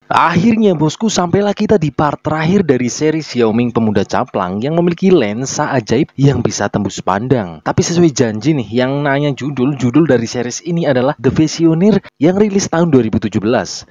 Akhirnya bosku, sampailah kita di part terakhir dari seri Xiaoming pemuda caplang yang memiliki lensa ajaib yang bisa tembus pandang. Tapi sesuai janji nih, yang nanya judul dari series ini adalah The Visioneer yang rilis tahun 2017.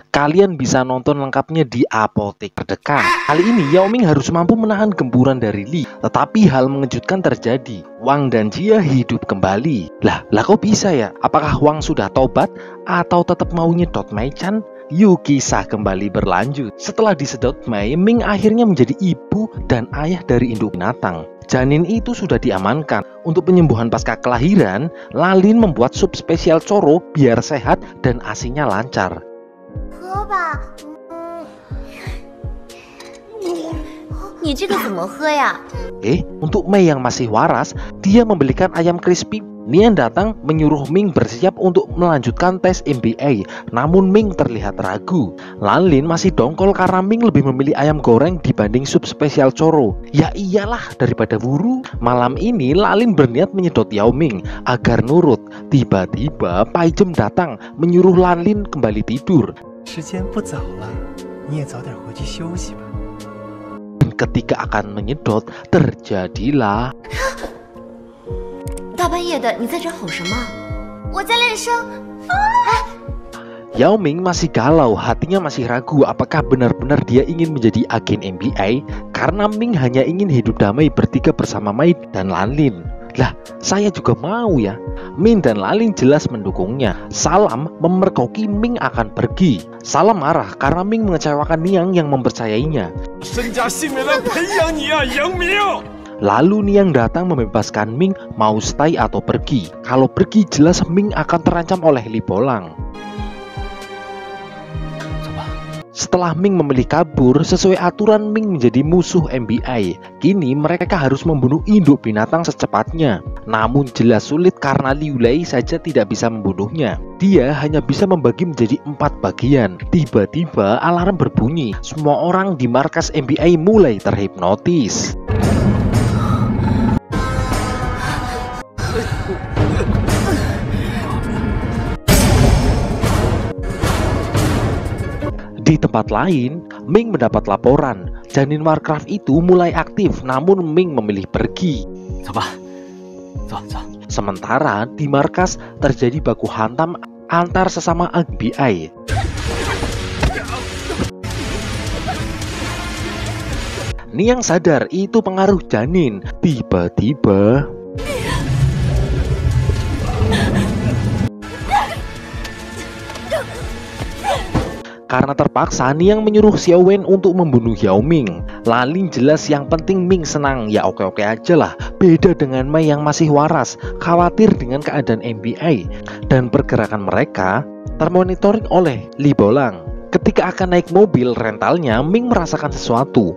Kalian bisa nonton lengkapnya di apotek terdekat. Kali ini Yao Ming harus mampu menahan gempuran dari Li, tetapi hal mengejutkan terjadi. Wang dan Jia hidup kembali. Lah kok bisa ya? Apakah Wang sudah tobat atau tetap mau nyedot Mei Chan? Yuk kisah kembali berlanjut. Setelah disedot Mei, Ming akhirnya menjadi ibu dan ayah dari induk binatang. Janin itu sudah diamankan. Untuk penyembuhan pasca kelahiran, Lalin membuat sup spesial Coro biar sehat dan asinya lancar. Untuk Mei yang masih waras, dia membelikan ayam crispy. Nian datang menyuruh Ming bersiap untuk melanjutkan tes MBA, namun Ming terlihat ragu. Lalin masih dongkol karena Ming lebih memilih ayam goreng dibanding sup spesial Coro. Ya iyalah, daripada buru. Malam ini Lalin berniat menyedot Yao Ming agar nurut. Tiba-tiba Pai Zhem datang menyuruh Lalin kembali tidur. Dan ketika akan menyedot, terjadilah Yao Ming masih galau, hatinya masih ragu apakah benar-benar dia ingin menjadi agen MBA karena Ming hanya ingin hidup damai bertiga bersama Mei dan Lalin. Lah, saya juga mau ya. Ming dan Lalin jelas mendukungnya. Salam memergoki Ming akan pergi. Salam marah karena Ming mengecewakan Niang yang mempercayainya. Lalu Niang datang membebaskan Ming mau stay atau pergi. Kalau pergi jelas Ming akan terancam oleh Li Bolang. Setelah Ming memilih kabur, sesuai aturan Ming menjadi musuh MBA. Kini mereka harus membunuh induk binatang secepatnya. Namun jelas sulit karena Liu Lei saja tidak bisa membunuhnya. Dia hanya bisa membagi menjadi 4 bagian. Tiba-tiba alarm berbunyi. Semua orang di markas MBA mulai terhipnotis. Di tempat lain, Ming mendapat laporan janin Warcraft itu mulai aktif, namun Ming memilih pergi. Sementara di markas terjadi baku hantam antar sesama MBA. Niang sadar itu pengaruh janin. Tiba-tiba karena terpaksa, Niang menyuruh Xiao Wen untuk membunuh Yao Ming. Lalin jelas yang penting Ming senang, ya oke-oke aja lah. Beda dengan Mei yang masih waras, khawatir dengan keadaan MBA. Dan pergerakan mereka termonitoring oleh Li Bolang. Ketika akan naik mobil rentalnya, Ming merasakan sesuatu.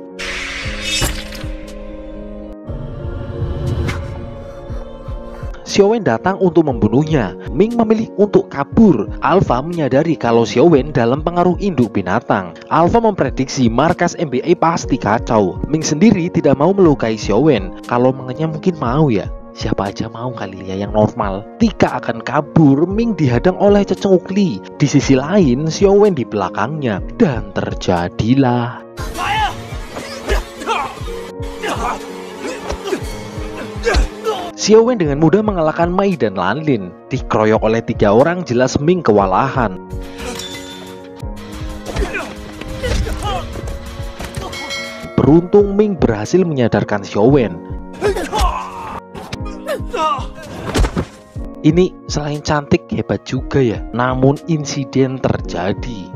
Xiao Wen datang untuk membunuhnya. Ming memilih untuk kabur. Alpha menyadari kalau Xiao Wen dalam pengaruh induk binatang. Alpha memprediksi markas MBA pasti kacau. Ming sendiri tidak mau melukai Xiao Wen. Kalau mengennya mungkin mau ya. Siapa aja mau kali ya yang normal. Tika akan kabur, Ming dihadang oleh cecenguk Li. Di sisi lain, Xiao Wen di belakangnya. Dan terjadilah Xiao Wen dengan mudah mengalahkan Mei dan Lalin. Dikeroyok oleh 3 orang, jelas Ming kewalahan. Beruntung Ming berhasil menyadarkan Xiao Wen. Ini selain cantik hebat juga ya. Namun insiden terjadi.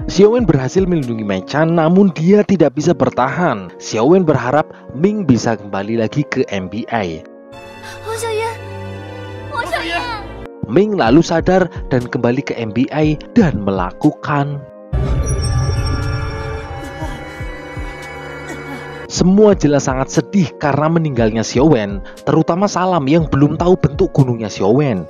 Xiao Wen berhasil melindungi Mei Chan, namun dia tidak bisa bertahan. Xiao Wen berharap Ming bisa kembali lagi ke MBA. Ming lalu sadar dan kembali ke MBA dan melakukan semua jelas sangat sedih karena meninggalnya Xiao Wen, terutama Salam yang belum tahu bentuk gunungnya Xiao Wen.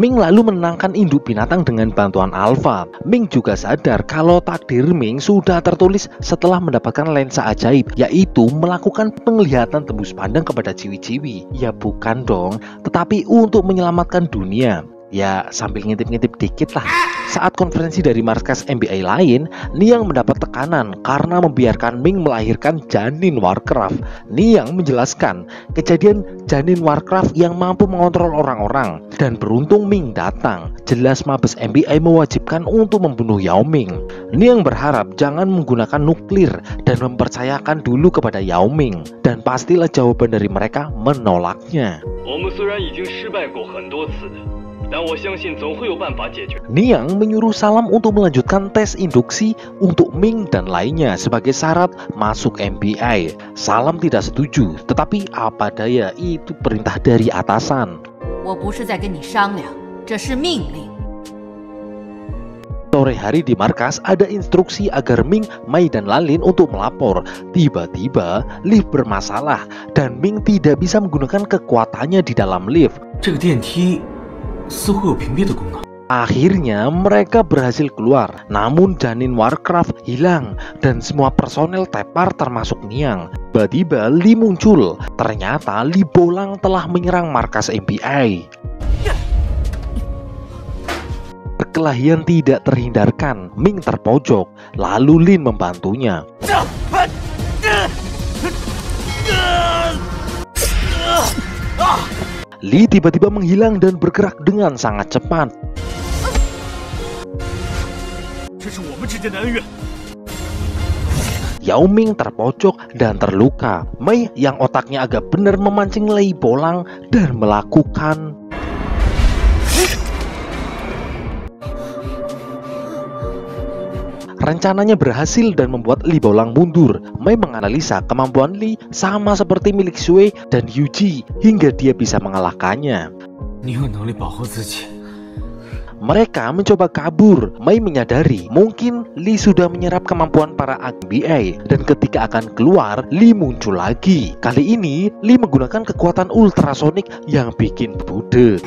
Ming lalu menenangkan induk binatang dengan bantuan Alpha. Ming juga sadar kalau takdir Ming sudah tertulis setelah mendapatkan lensa ajaib, yaitu melakukan penglihatan tembus pandang kepada ciwi-ciwi. Ya bukan dong, tetapi untuk menyelamatkan dunia. Ya sambil ngintip-ngintip dikit lah. Saat konferensi dari markas MBI lain, Niang mendapat tekanan karena membiarkan Ming melahirkan janin Warcraft. Niang menjelaskan kejadian janin Warcraft yang mampu mengontrol orang-orang. Dan beruntung Ming datang. Jelas mabes MBI mewajibkan untuk membunuh Yao Ming. Niang berharap jangan menggunakan nuklir dan mempercayakan dulu kepada Yao Ming. Dan pastilah jawaban dari mereka menolaknya. Niang menyuruh Salam untuk melanjutkan tes induksi untuk Ming dan lainnya sebagai syarat masuk MBI. Salam tidak setuju, tetapi apa daya, itu perintah dari atasan. Sore hari di markas ada instruksi agar Ming, Mai dan Lalin untuk melapor. Tiba-tiba lift bermasalah dan Ming tidak bisa menggunakan kekuatannya di dalam lift. Akhirnya mereka berhasil keluar, namun janin Warcraft hilang dan semua personel tepar termasuk Niang. Tiba-tiba Li muncul. Ternyata Li Bolang telah menyerang markas MBI. Perkelahian tidak terhindarkan. Ming terpojok, lalu Lin membantunya. Li tiba-tiba menghilang dan bergerak dengan sangat cepat. Yao Ming terpojok dan terluka. Mei yang otaknya agak benar memancing Li Bolang dan melakukan rencananya berhasil dan membuat Li Bolang mundur. Mei menganalisa kemampuan Li sama seperti milik Sui dan Yuji hingga dia bisa mengalahkannya. Mereka mencoba kabur. Mei menyadari mungkin Li sudah menyerap kemampuan para MBI dan ketika akan keluar, Li muncul lagi. Kali ini Li menggunakan kekuatan ultrasonik yang bikin budek.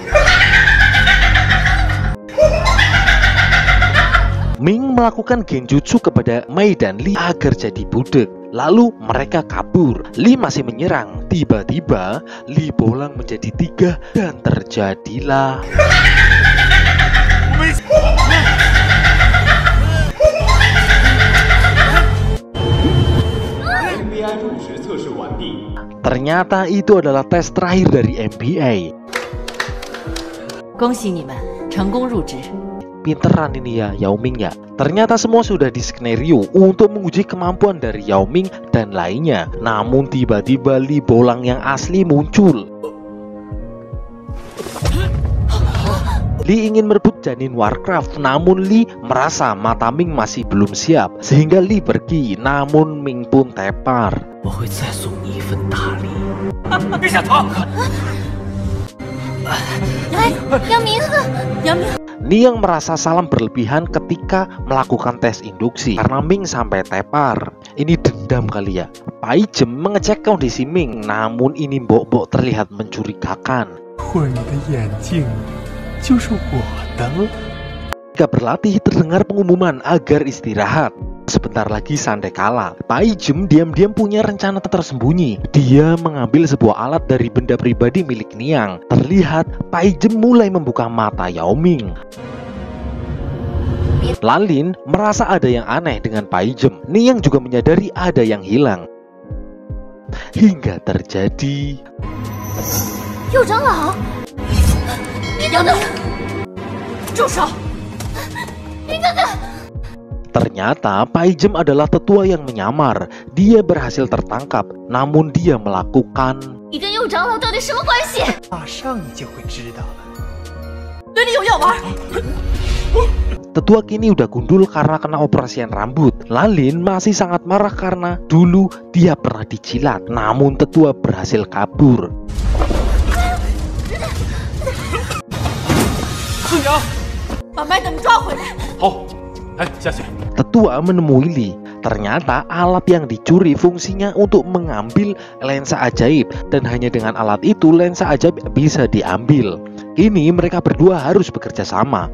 Ming melakukan genjutsu kepada Mei dan Li agar jadi budek. Lalu mereka kabur. Li masih menyerang. Tiba-tiba Li Bolang menjadi 3 dan terjadilah ternyata itu adalah tes terakhir dari MBI. Pinteran ini ya Yao Ming ya. Ternyata semua sudah diskenario untuk menguji kemampuan dari Yao Ming dan lainnya. Namun tiba-tiba Li Bolang yang asli muncul. Li ingin merebut janin Warcraft, namun Li merasa mata Ming masih belum siap, sehingga Li pergi. Namun Ming pun tepar. Niang merasa Salam berlebihan ketika melakukan tes induksi karena Ming sampai tepar. Ini dendam kali ya. Pai Jem mengecek kondisi Ming, namun ini mbok-mbok terlihat mencurigakan. Ketika berlatih terdengar pengumuman agar istirahat. Sebentar lagi sandai kala. Pai Jem diam-diam punya rencana tersembunyi. Dia mengambil sebuah alat dari benda pribadi milik Niang. Terlihat Pai Jem mulai membuka mata Yao Ming. Lalin merasa ada yang aneh dengan Pai Jem. Niang juga menyadari ada yang hilang. Hingga terjadi ternyata Pai Jem adalah tetua yang menyamar. Dia berhasil tertangkap, namun dia melakukan tetua kini udah gundul karena kena operasian rambut. Lalin masih sangat marah karena dulu dia pernah dijilat, namun tetua berhasil kabur. Tetua menemui Li. Ternyata alat yang dicuri fungsinya untuk mengambil lensa ajaib, dan hanya dengan alat itu lensa ajaib bisa diambil. Kini mereka berdua harus bekerja sama.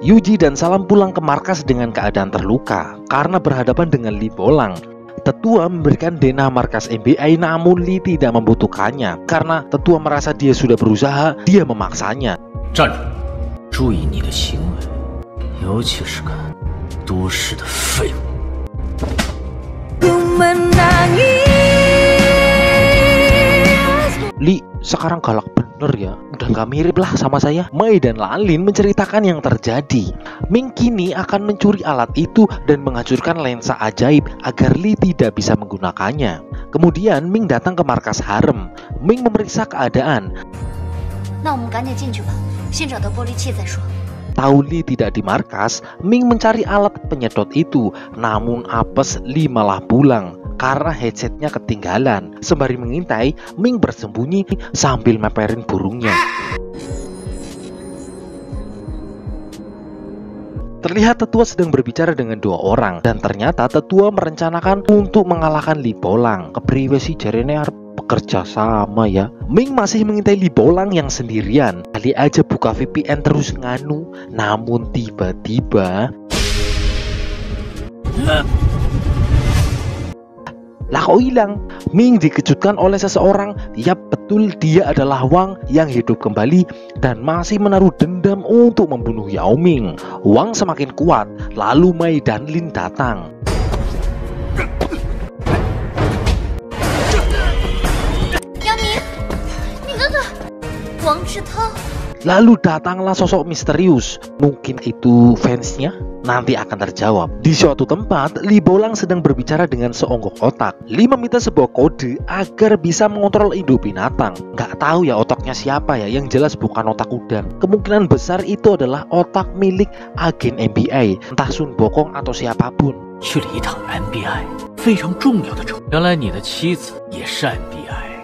Yuji dan Salam pulang ke markas dengan keadaan terluka karena berhadapan dengan Li Bolang. Tetua memberikan denah markas MBI, namun Li tidak membutuhkannya. Karena Tetua merasa dia sudah berusaha, dia memaksanya. 站住！注意你的行为，尤其是跟都市的废物。 Li, sekarang galak bener ya. Udah gak mirip lah sama saya. Mei dan Lalin menceritakan yang terjadi. Ming kini akan mencuri alat itu dan menghancurkan lensa ajaib agar Li tidak bisa menggunakannya. Kemudian Ming datang ke markas harem. Ming memeriksa keadaan. Tahu Li tidak di markas, Ming mencari alat penyedot itu. Namun apes, Li malah pulang karena headsetnya ketinggalan. Sembari mengintai, Ming bersembunyi sambil meperin burungnya. Terlihat Tetua sedang berbicara dengan dua orang, dan ternyata Tetua merencanakan untuk mengalahkan Li Bolang. Kepriwe si jarene arep bekerja sama ya. Ming masih mengintai Li Bolang yang sendirian. Kali aja buka VPN terus nganu. Namun tiba-tiba lah kok hilang? Ming dikejutkan oleh seseorang. Yap, betul, dia adalah Wang yang hidup kembali dan masih menaruh dendam untuk membunuh Yao Ming. Wang semakin kuat, lalu Mei dan Lin datang. Lalu datanglah sosok misterius. Mungkin itu fansnya? Nanti akan terjawab. Di suatu tempat, Li Bolang sedang berbicara dengan seonggok otak. Li meminta sebuah kode agar bisa mengontrol induk binatang. Nggak tahu ya otaknya siapa ya, yang jelas bukan otak udang. Kemungkinan besar itu adalah otak milik agen MBI, entah Sun Bokong atau siapapun. 去了一趟 MBI 非常重要的州，原来你的妻子也是 MBI。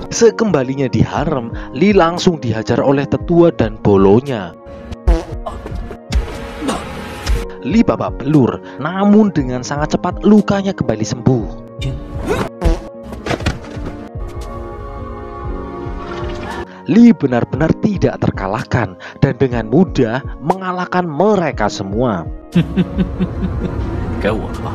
Sekembalinya di harem, Li langsung dihajar oleh Tetua dan bolonya. Li babak belur, namun dengan sangat cepat lukanya kembali sembuh. Li benar-benar tidak terkalahkan dan dengan mudah mengalahkan mereka semua. 该我了吧？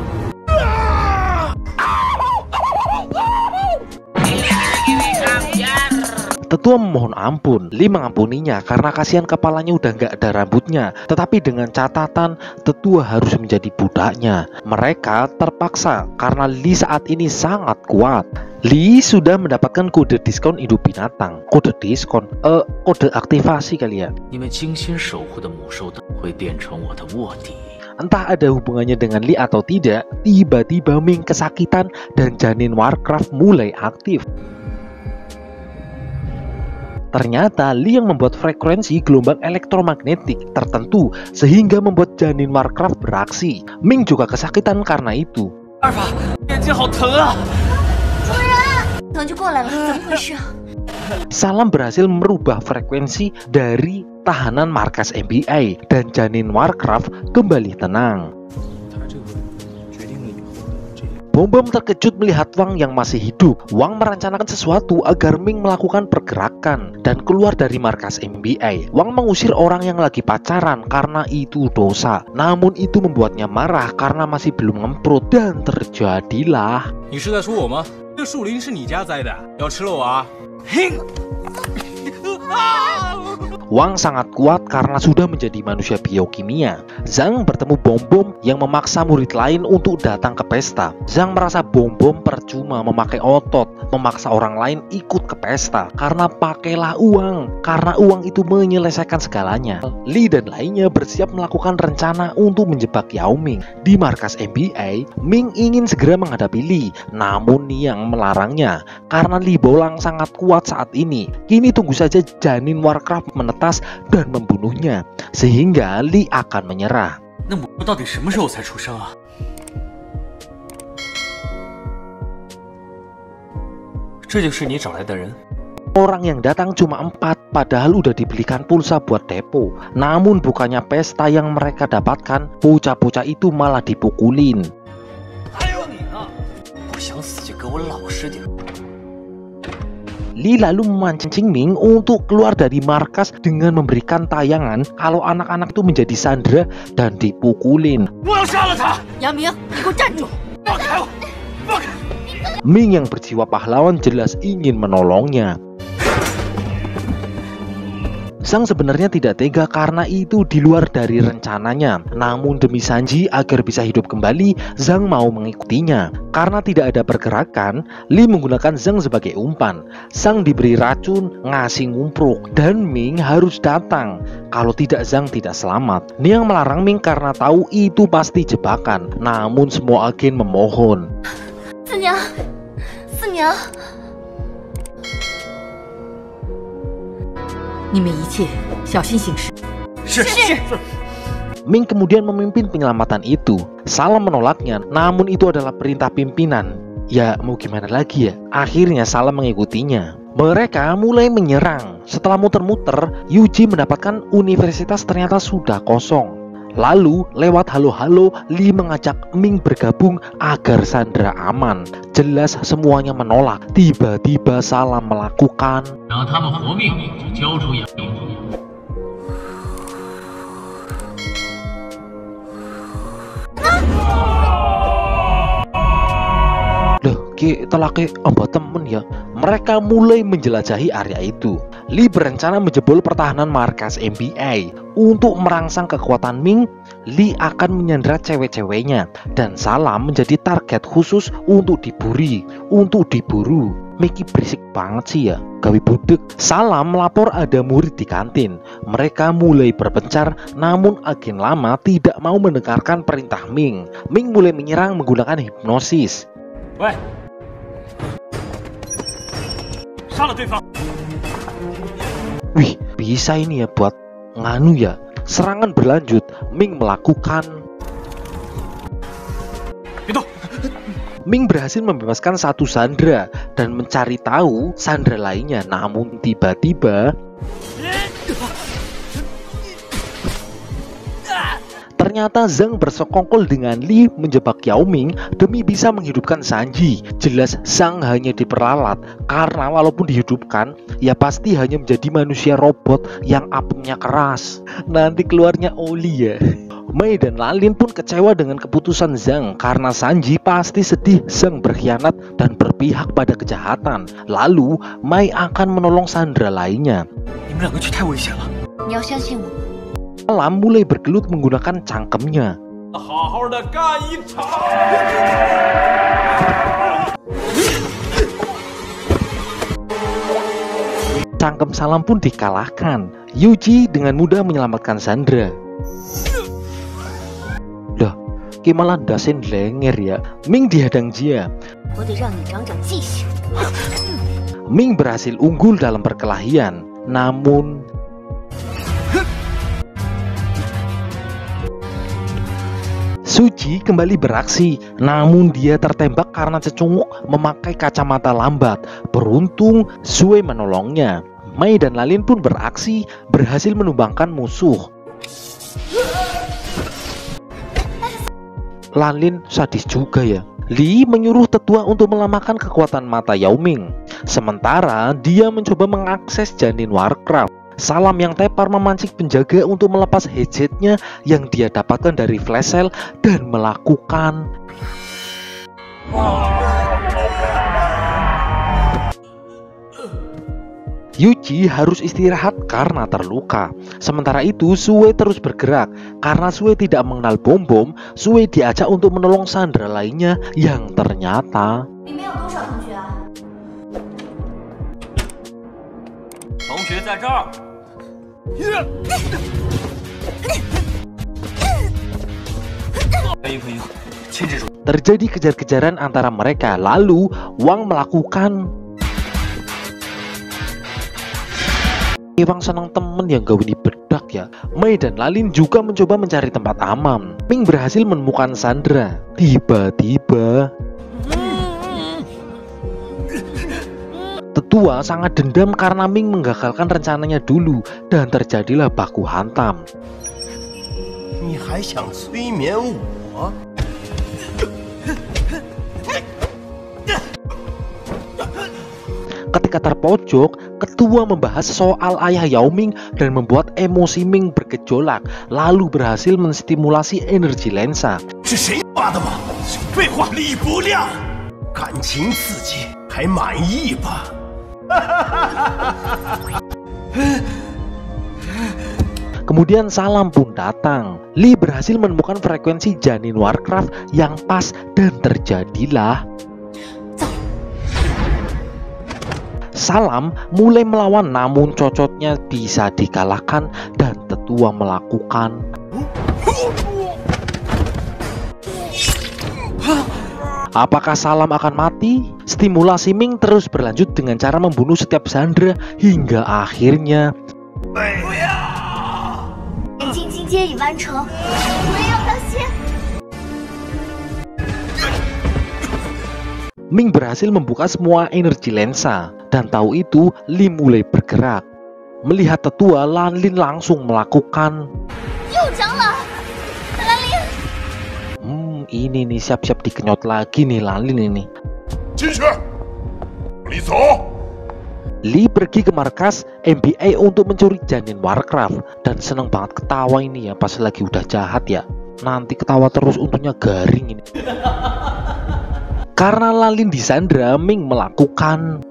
Tetua memohon ampun. Li mengampuninya karena kasihan kepalanya udah nggak ada rambutnya. Tetapi dengan catatan Tetua harus menjadi budaknya. Mereka terpaksa karena Li saat ini sangat kuat. Li sudah mendapatkan kode diskon hidup binatang. Kode diskon? Kode aktivasi kali ya. 你们精心守护的母兽灯会变成我的卧底。 Entah ada hubungannya dengan Li atau tidak, tiba-tiba Ming kesakitan dan janin Warcraft mulai aktif. Ternyata Li yang membuat frekuensi gelombang elektromagnetik tertentu sehingga membuat janin Warcraft beraksi. Ming juga kesakitan karena itu. Salam berhasil merubah frekuensi dari tahanan markas MBI dan janin Warcraft kembali tenang. Bom-bom terkejut melihat Wang yang masih hidup. Wang merencanakan sesuatu agar Ming melakukan pergerakan dan keluar dari markas MBI. Wang mengusir orang yang lagi pacaran karena itu dosa. Namun itu membuatnya marah karena masih belum ngemprut dan terjadilah. 你是在说我吗？这树林是你家栽的，要吃了我啊！嘿！ Wang sangat kuat karena sudah menjadi manusia biokimia. Zhang bertemu Bom-bom yang memaksa murid lain untuk datang ke pesta. Zhang merasa Bom-bom percuma memakai otot, memaksa orang lain ikut ke pesta. Karena pakailah uang, karena uang itu menyelesaikan segalanya. Li dan lainnya bersiap melakukan rencana untuk menjebak Yao Ming. Di markas MBI, Ming ingin segera menghadapi Li, namun Niang melarangnya. Karena Li Bolang sangat kuat saat ini. Kini tunggu saja janin Warcraft menetas dan membunuhnya, sehingga Li akan menyerah. 那母兽到底什么时候才出生啊？这就是你找来的人？ Orang yang datang cuma 4, padahal udah dibelikan pulsa buat depo. Namun bukannya pesta yang mereka dapatkan, bocah-bocah itu malah dipukulin. 还有你呢！不想死就给我老实点。Li lalu memancing Ming untuk keluar dari markas dengan memberikan tayangan kalau anak-anak itu menjadi sandera dan dipukulin. Ming yang berjiwa pahlawan jelas ingin menolongnya. Zhang sebenarnya tidak tega karena itu di luar dari rencananya. Namun demi Sanji agar bisa hidup kembali, Zhang mau mengikutinya. Karena tidak ada pergerakan, Li menggunakan Zhang sebagai umpan. Zhang diberi racun, ngasih ngumpruk, dan Ming harus datang. Kalau tidak, Zhang tidak selamat. Niang melarang Ming karena tahu itu pasti jebakan. Namun semua agen memohon. Senyang. Ming kemudian memimpin penyelamatan itu. Salam menolaknya, namun itu adalah perintah pimpinan. Ya mau gimana lagi ya, akhirnya Salam mengikutinya. Mereka mulai menyerang. Setelah muter-muter, Yuji mendapatkan universitas ternyata sudah kosong. Lalu lewat halo-halo, Li mengajak Ming bergabung agar Sandra aman. Jelas semuanya menolak. Tiba-tiba Salam melakukan telake amba temen ya. Mereka mulai menjelajahi area itu. Li berencana menjebol pertahanan markas MBA. Untuk merangsang kekuatan Ming, Li akan menyandera cewek-ceweknya dan Salam menjadi target khusus untuk diburu. Miki berisik banget sih ya, gawe budek. Salam melapor ada murid di kantin. Mereka mulai berpencar, namun agen lama tidak mau mendengarkan perintah Ming. Ming mulai menyerang menggunakan hipnosis. Wih, bisa ini ya buat nganu ya. Serangan berlanjut. Ming melakukan Ming berhasil membebaskan satu sandera dan mencari tahu sandera lainnya. Namun tiba-tiba ternyata Zhang bersekongkol dengan Li menjebak Yao Ming demi bisa menghidupkan Sanji. Jelas Zhang hanya diperalat karena walaupun dihidupkan, ya pasti hanya menjadi manusia robot yang apemnya keras. Nanti keluarnya oli ya. Mei dan Lalin pun kecewa dengan keputusan Zhang karena Sanji pasti sedih Zhang berkhianat dan berpihak pada kejahatan. Lalu Mei akan menolong sandera lainnya. Salam mulai bergelut menggunakan cangkemnya. Cangkem Salam pun dikalahkan. Yuji dengan mudah menyelamatkan Sandra. Dah, malah dasin lenger ya. Ming dihadang Jia. Ming berhasil unggul dalam perkelahian. Namun Suji kembali beraksi, namun dia tertembak karena cecunguk memakai kacamata lambat. Beruntung Sue menolongnya. Mei dan Lalin pun beraksi, berhasil menumbangkan musuh. Lalin sadis juga ya. Li menyuruh tetua untuk melamakan kekuatan mata Yao Ming. Sementara dia mencoba mengakses janin Warcraft. Salam yang tepar memancing penjaga untuk melepas headsetnya yang dia dapatkan dari flash sale dan melakukan Yuji harus istirahat karena terluka. Sementara itu Sue terus bergerak. Karena Sue tidak mengenal bom-bom, Sue diajak untuk menolong sandera lainnya yang ternyata terjadi kejar-kejaran antara mereka. Lalu Wang melakukan Wang senang temen yang gawe di bedak ya. Mei dan Lalin juga mencoba mencari tempat aman. Ming berhasil menemukan Sandra. Tiba-tiba tetua sangat dendam karena Ming menggagalkan rencananya dulu dan terjadilah baku hantam. Ketika terpojok, ketua membahas soal ayah Yao Ming dan membuat emosi Ming bergejolak, lalu berhasil menstimulasi energi lensa. 是谁发的吗？废话，理不亮，感情刺激，还满意吧？ Kemudian Salam pun datang. Lee berhasil menemukan frekuensi janin Warcraft yang pas dan terjadilah Salam mulai melawan, namun cocotnya bisa dikalahkan dan tetua melakukan apakah Salam akan mati? Stimulasi Ming terus berlanjut dengan cara membunuh setiap Sandra hingga akhirnya Ming berhasil membuka semua energi lensa, dan tahu itu Lee mulai bergerak. Melihat tetua, Lanlin langsung melakukan ini nih, siap-siap dikenyot lagi nih Lanlin ini. Lee pergi ke markas NBA untuk mencuri janin Warcraft, dan seneng banget ketawa ini ya pas lagi udah jahat ya. Nanti ketawa terus untungnya garing ini. Karena Lanlin disandra, Ming melakukan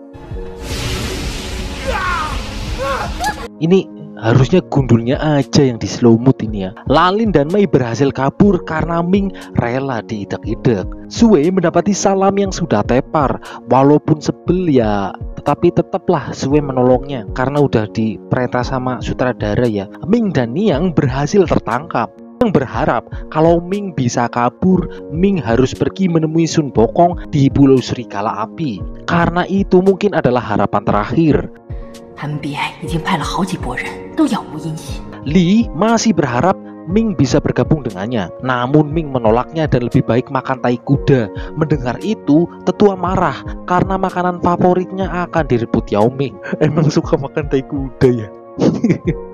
ini harusnya gundulnya aja yang di slow mode ini ya. Lanlin dan Mei berhasil kabur karena Ming rela diidak-idak. Sue mendapati Salam yang sudah tepar, walaupun sebel ya, tetapi tetaplah Sue menolongnya karena udah diperintah sama sutradara ya. Ming dan Niang berhasil tertangkap. Yang berharap kalau Ming bisa kabur, Ming harus pergi menemui Sun Bokong di Pulau Serigala Api. Karena itu mungkin adalah harapan terakhir. Lee masih berharap Ming bisa bergabung dengannya, namun Ming menolaknya dan lebih baik makan tai kuda. Mendengar itu, tetua marah karena makanan favoritnya akan direbut Yao Ming. Emang suka makan tai kuda ya?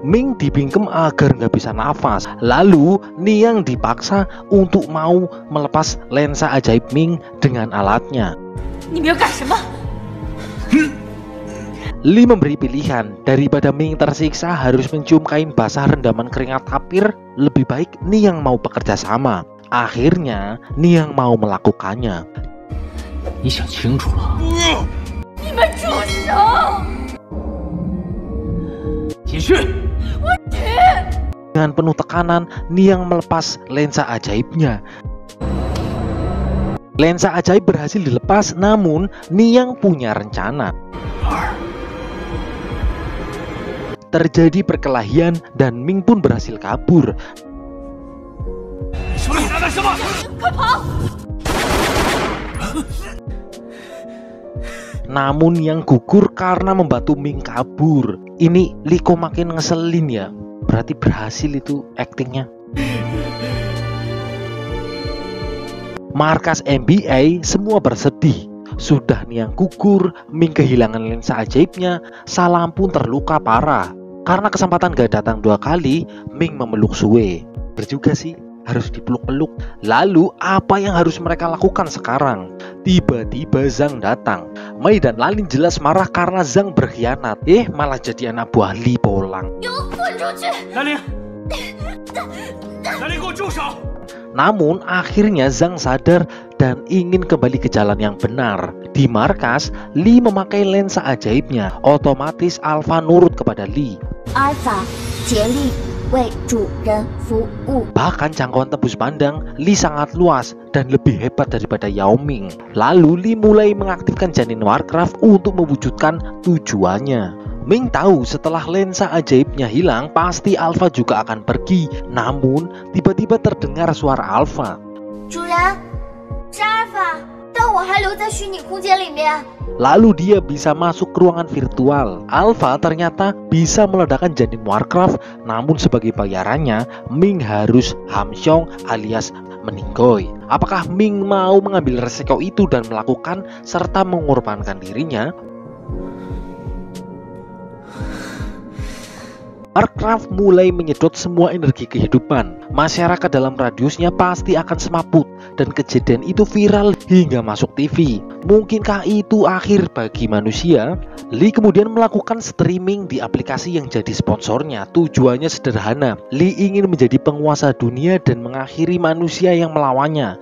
Ming dibingkem agar nggak bisa nafas. Lalu Niang dipaksa untuk mau melepas lensa ajaib Ming dengan alatnya. Lee memberi pilihan, daripada Ming tersiksa harus mencium kain basah rendaman keringat tapir, lebih baik Niang mau bekerja sama. Akhirnya Niang mau melakukannya. Dengan penuh tekanan, Niang melepas lensa ajaibnya. Lensa ajaib berhasil dilepas, namun Niang punya rencana. Terjadi perkelahian dan Ming pun berhasil kabur. Namun yang gugur karena membantu Ming kabur. Ini Liko makin ngeselin ya. Berarti berhasil itu aktingnya. Markas NBA semua bersedih. Sudah Niang gugur, Ming kehilangan lensa ajaibnya, Salam pun terluka parah. Karena kesempatan gak datang 2 kali, Ming memeluk Sue. Berjuga sih, harus dipeluk-peluk. Lalu apa yang harus mereka lakukan sekarang? Tiba-tiba Zhang datang. Mei dan Lanlin jelas marah karena Zhang berkhianat. Malah jadi anak buah Lee Polang. Namun akhirnya Zhang sadar dan ingin kembali ke jalan yang benar. Di markas, Lee memakai lensa ajaibnya. Otomatis Alpha nurut kepada Lee. Alpha, Jeli, Wei, Juren, Fuwu. Bahkan jangkauan tembus pandang Lee sangat luas dan lebih hebat daripada Yao Ming. Lalu Lee mulai mengaktifkan janin Warcraft untuk mewujudkan tujuannya. Ming tahu setelah lensa ajaibnya hilang, pasti Alpha juga akan pergi. Namun, tiba-tiba terdengar suara Alpha. Lalu dia bisa masuk ke ruangan virtual. Alpha ternyata bisa meledakkan janin Warcraft, namun sebagai bayarannya, Ming harus Hamxiong alias meninggoy. Apakah Ming mau mengambil resiko itu dan melakukan serta mengorbankan dirinya? Warcraft mulai menyedot semua energi kehidupan. Masyarakat dalam radiusnya pasti akan semaput dan kejadian itu viral hingga masuk TV. Mungkinkah itu akhir bagi manusia? Lee kemudian melakukan streaming di aplikasi yang jadi sponsornya. Tujuannya sederhana, Lee ingin menjadi penguasa dunia dan mengakhiri manusia yang melawannya.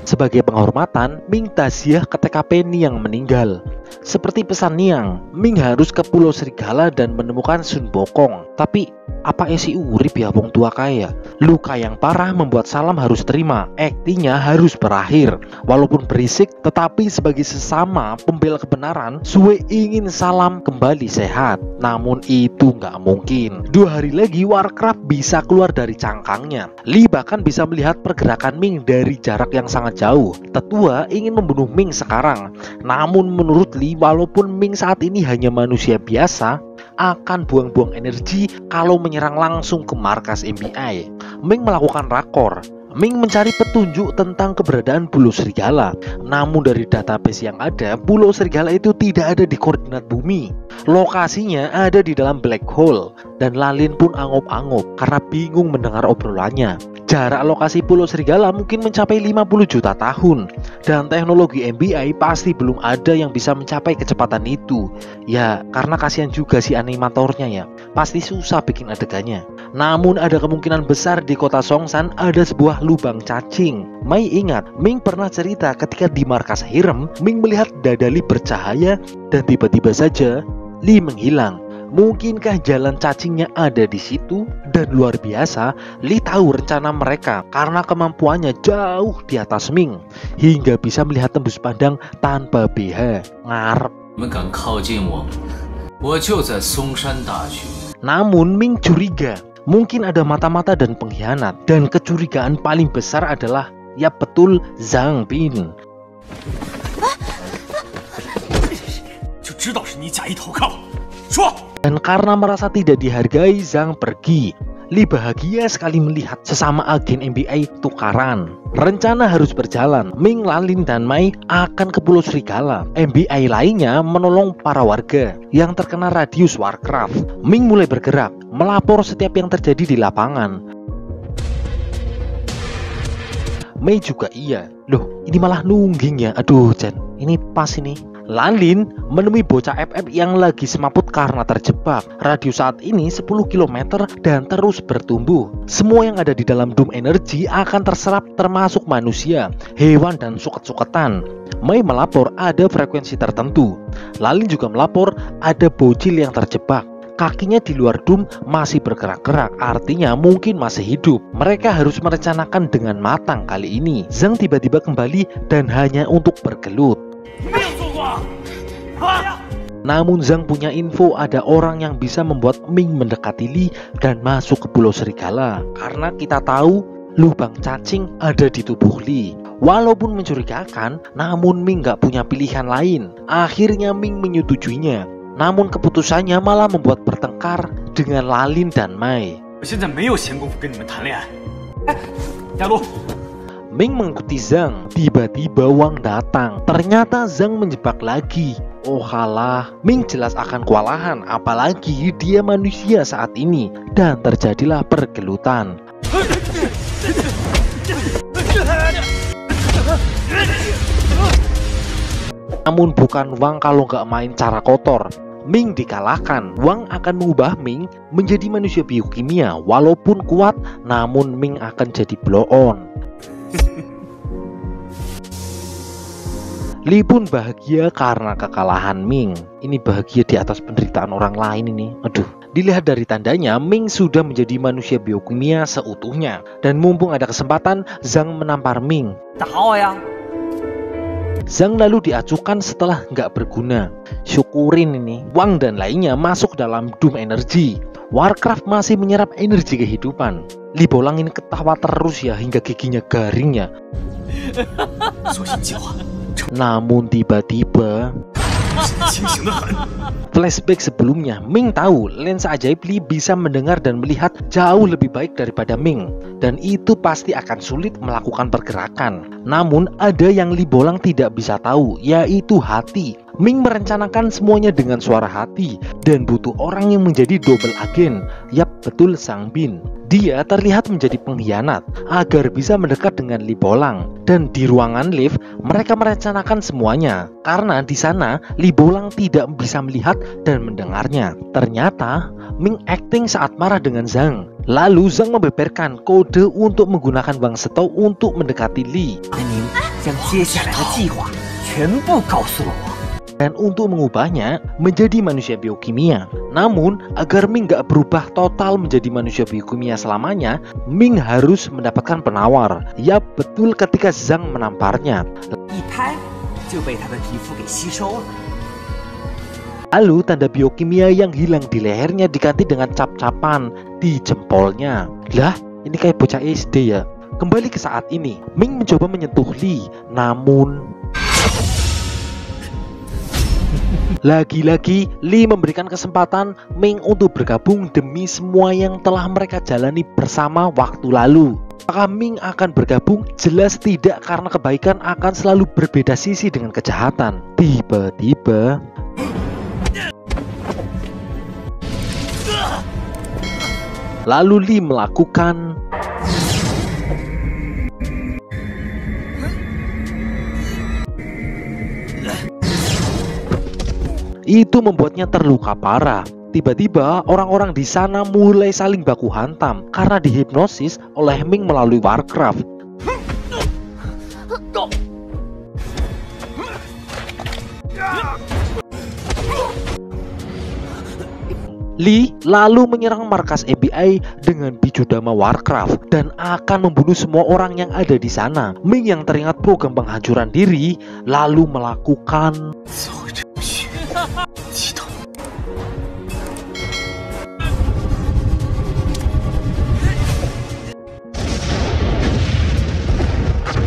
Sebagai penghormatan, Ming taziah ke TKP Niang meninggal. Seperti pesan Niang, Ming harus ke Pulau Serigala dan menemukan Sun Bokong. Tapi apa isi urip ya wong tua kaya? Luka yang parah membuat Salam harus terima. Aktingnya harus berakhir. Walaupun berisik, tetapi sebagai sesama pembela kebenaran, Sue ingin Salam kembali sehat. Namun itu nggak mungkin. 2 hari lagi Warcraft bisa keluar dari cangkangnya. Lee bahkan bisa melihat pergerakan Ming dari jarak yang sangat jauh. Tetua ingin membunuh Ming sekarang. Namun menurut Lee, walaupun Ming saat ini hanya manusia biasa, akan buang-buang energi kalau menyerang langsung ke markas MBI. Ming melakukan rakor. Ming mencari petunjuk tentang keberadaan Pulau Serigala. Namun dari database yang ada, Pulau Serigala itu tidak ada di koordinat bumi. Lokasinya ada di dalam black hole. Dan Lalin pun anggap-anggap karena bingung mendengar obrolannya. Jarak lokasi Pulau Serigala mungkin mencapai 50 juta tahun. Dan teknologi MBI pasti belum ada yang bisa mencapai kecepatan itu. Ya, karena kasihan juga si animatornya ya. Pasti susah bikin adegannya. Namun ada kemungkinan besar di kota Songsan ada sebuah lubang cacing. Mai ingat, Ming pernah cerita ketika di markas Hirem, Ming melihat dada Lee bercahaya dan tiba-tiba saja Lee menghilang. Mungkinkah jalan cacingnya ada di situ? Dan luar biasa, Lee tahu rencana mereka karena kemampuannya jauh di atas Ming, hingga bisa melihat tembus pandang tanpa BH. Ngarep. Namun Ming curiga, mungkin ada mata-mata dan pengkhianat. Dan kecurigaan paling besar adalah, ya betul, Zhang Bin. Dan karena merasa tidak dihargai, Zhang pergi. Lee bahagia sekali melihat sesama agen MBI tukaran. Rencana harus berjalan. Ming, Lalin, dan Mai akan ke Pulau Serigala. MBI lainnya menolong para warga yang terkena radius Warcraft. Ming mulai bergerak, melapor setiap yang terjadi di lapangan. Mai juga iya. Loh, ini malah nungging ya. Aduh, Jan, ini pas ini. Lalin menemui bocah FF yang lagi semaput karena terjebak. Radius saat ini 10 km dan terus bertumbuh. Semua yang ada di dalam Doom Energy akan terserap termasuk manusia, hewan, dan suket-suketan. Mai melapor ada frekuensi tertentu. Lalin juga melapor ada bocil yang terjebak. Kakinya di luar Doom masih bergerak-gerak, artinya mungkin masih hidup. Mereka harus merencanakan dengan matang kali ini. Zhang tiba-tiba kembali dan hanya untuk bergelut. Namun Zhang punya info ada orang yang bisa membuat Ming mendekati Lee dan masuk ke Pulau Serigala. Karena kita tahu lubang cacing ada di tubuh Lee. Walaupun mencurigakan, namun Ming gak punya pilihan lain. Akhirnya Ming menyetujuinya. Namun keputusannya malah membuat bertengkar dengan Lalin dan Mai. Ming mengikuti Zhang. Tiba-tiba Wang datang. Ternyata Zhang menjebak lagi. Oh halah, Ming jelas akan kewalahan, apalagi dia manusia saat ini. Dan terjadilah pergelutan. Namun bukan Wang kalau nggak main cara kotor. Ming dikalahkan. Wang akan mengubah Ming menjadi manusia biokimia. Walaupun kuat, namun Ming akan jadi blow on. Lee pun bahagia karena kekalahan Ming. Ini bahagia di atas penderitaan orang lain ini. Aduh. Dilihat dari tandanya, Ming sudah menjadi manusia biokimia seutuhnya. Dan mumpung ada kesempatan, Zhang menampar Ming. Zhang lalu diacuhkan setelah nggak berguna. Syukurin ini, Wang dan lainnya masuk dalam Doom Energy. Warcraft masih menyerap energi kehidupan. Li Bolang ini ketawa terus ya hingga giginya garing ya. Namun tiba-tiba flashback sebelumnya, Ming tahu lensa ajaib Li bisa mendengar dan melihat jauh lebih baik daripada Ming. Dan itu pasti akan sulit melakukan pergerakan. Namun ada yang Li Bolang tidak bisa tahu, yaitu hati. Ming merencanakan semuanya dengan suara hati dan butuh orang yang menjadi double agen. Yap, betul, Sang Bin. Dia terlihat menjadi pengkhianat agar bisa mendekat dengan Li Bolang. Dan di ruangan lift, mereka merencanakan semuanya karena di sana Li Bolang tidak bisa melihat dan mendengarnya. Ternyata Ming acting saat marah dengan Zhang. Lalu Zhang membeberkan kode untuk menggunakan Wang Setou untuk mendekati Li. Dan untuk mengubahnya menjadi manusia biokimia. Namun agar Ming gak berubah total menjadi manusia biokimia selamanya, Ming harus mendapatkan penawar. Ya betul, ketika Zhang menamparnya. Lalu tanda biokimia yang hilang di lehernya diganti dengan cap-capan di jempolnya. Lah, ini kayak bocah SD ya. Kembali ke saat ini, Ming mencoba menyentuh Li, namun lagi-lagi Li memberikan kesempatan Ming untuk bergabung demi semua yang telah mereka jalani bersama waktu lalu. Apakah Ming akan bergabung? Jelas tidak, karena kebaikan akan selalu berbeda sisi dengan kejahatan. Tiba-tiba lalu Li melakukan itu, membuatnya terluka parah. Tiba-tiba orang-orang di sana mulai saling baku hantam karena dihipnosis oleh Ming melalui Warcraft. Li lalu menyerang markas FBI dengan Bijudama Warcraft dan akan membunuh semua orang yang ada di sana. Ming yang teringat program penghancuran diri lalu melakukan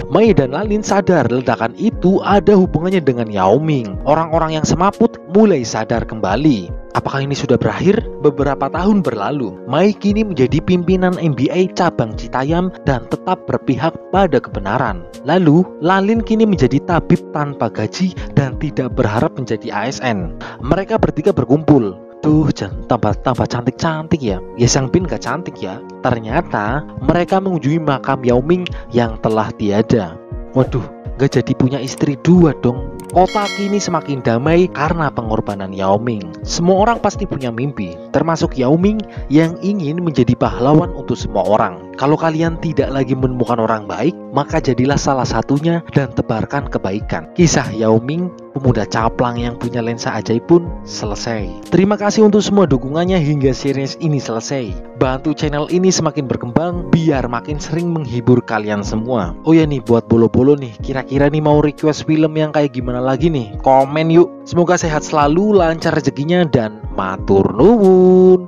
Mei dan Lalin sadar ledakan itu ada hubungannya dengan Yao Ming. Orang-orang yang semaput mulai sadar kembali. Apakah ini sudah berakhir? Beberapa tahun berlalu, Mei kini menjadi pimpinan NBA cabang Citayam dan tetap berpihak pada kebenaran. Lalu, Lalin kini menjadi tabib tanpa gaji dan tidak berharap menjadi ASN. Mereka bertiga berkumpul. Tuh, tambah cantik-cantik ya. Ya, Sang Bin gak cantik ya. Ternyata mereka mengunjungi makam Yao Ming yang telah tiada. Waduh, gak jadi punya istri dua dong. Kota kini semakin damai karena pengorbanan Yao Ming. Semua orang pasti punya mimpi, termasuk Yao Ming yang ingin menjadi pahlawan untuk semua orang. Kalau kalian tidak lagi menemukan orang baik, maka jadilah salah satunya dan tebarkan kebaikan. Kisah Yao Ming, pemuda caplang yang punya lensa ajaib pun selesai. Terima kasih untuk semua dukungannya hingga series ini selesai. Bantu channel ini semakin berkembang biar makin sering menghibur kalian semua. Oh ya nih, buat bolo-bolo nih, kira-kira nih mau request film yang kayak gimana lagi nih? Komen yuk. Semoga sehat selalu, lancar rezekinya, dan matur nuwun.